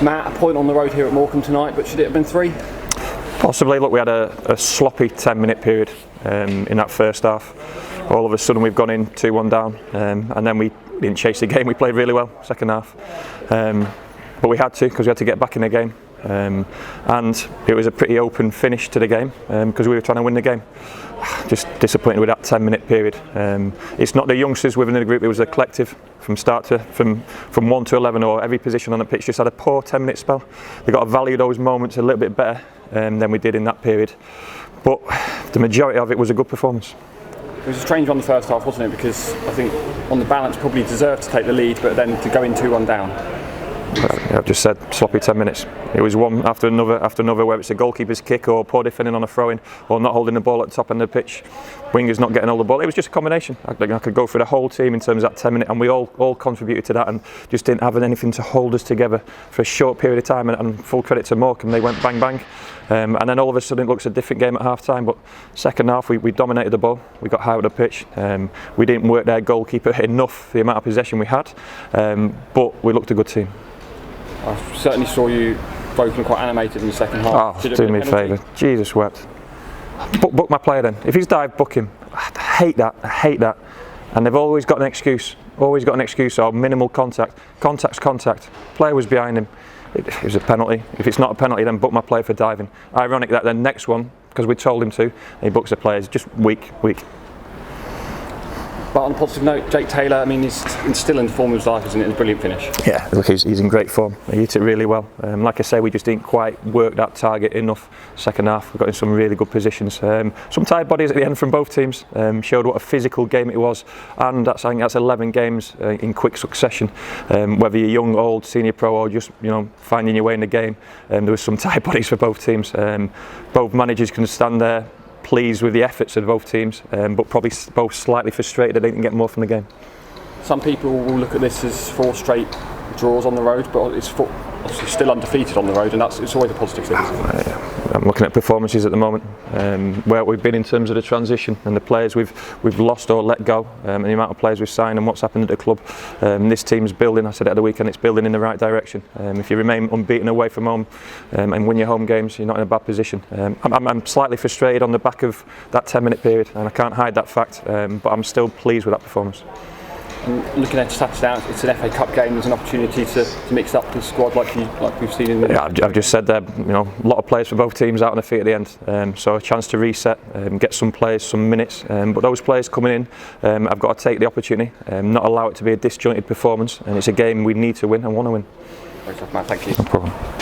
Matt, a point on the road here at Morecambe tonight, but should it have been 3? Possibly. Look, we had a sloppy 10-minute period in that first half. All of a sudden we've gone in 2-1 down, and then we didn't chase the game. We played really well second half, but we had to, because we had to get back in the game. And it was a pretty open finish to the game, because we were trying to win the game. Just disappointed with that 10-minute period. It's not the youngsters within the group, it was a collective from start to from 1 to 11, or every position on the pitch just had a poor 10-minute spell. They've got to value those moments a little bit better than we did in that period, but the majority of it was a good performance. It was a strange one the first half, wasn't it? Because I think on the balance probably deserved to take the lead, but then to go in 2-1 down. I've just said sloppy 10 minutes. It was one after another, whether it's a goalkeeper's kick or poor defending on a throw-in, or not holding the ball at the top end of the pitch. Wingers not getting all the ball. It was just a combination. I could go for the whole team in terms of that 10 minute, and we all contributed to that, and just didn't have anything to hold us together for a short period of time. And full credit to Morecambe, they went bang bang. And then all of a sudden it looks a different game at half time, but second half we dominated the ball, we got high with the pitch, we didn't work their goalkeeper enough, the amount of possession we had, but we looked a good team. I certainly saw you both looking quite animated in the second half. Oh, do me a favour. Jesus wept. Book my player then. If he's dived, book him. I hate that. And they've always got an excuse. Or minimal contact. Contact's contact. Player was behind him. It was a penalty. If it's not a penalty, then book my player for diving. Ironic that the next one, because we told him to, he books the players. Just weak. But on a positive note, Jake Taylor, I mean, he's still in the form of his life, isn't it? It's a brilliant finish. Yeah, look, he's in great form. He hit it really well. Like I say, we just didn't quite work that target enough second half. We got in some really good positions. Some tired bodies at the end from both teams. Showed what a physical game it was. And I think that's 11 games in quick succession. Whether you're young, old, senior pro, or just finding your way in the game, there was some tired bodies for both teams. Both managers can stand there pleased with the efforts of both teams, but probably both slightly frustrated that they didn't get more from the game. Some people will look at this as 4 straight draws on the road, but it's obviously still undefeated on the road, and it's always a positive thing. I'm looking at performances at the moment, where we've been in terms of the transition and the players we've lost or let go, and the amount of players we've signed and what's happened at the club. This team's building. I said it at the weekend, it's building in the right direction. If you remain unbeaten away from home and win your home games, you're not in a bad position. I'm slightly frustrated on the back of that 10-minute period, and I can't hide that fact, but I'm still pleased with that performance. And looking at Saturday now, it's an FA Cup game. There's an opportunity to mix up the squad like we've seen in the. Yeah, I've just said there. A lot of players for both teams out on their feet at the end. So a chance to reset, get some players some minutes. But those players coming in, I've got to take the opportunity, not allow it to be a disjointed performance. And it's a game we need to win and want to win. Great stuff, Matt. Thank you. No problem.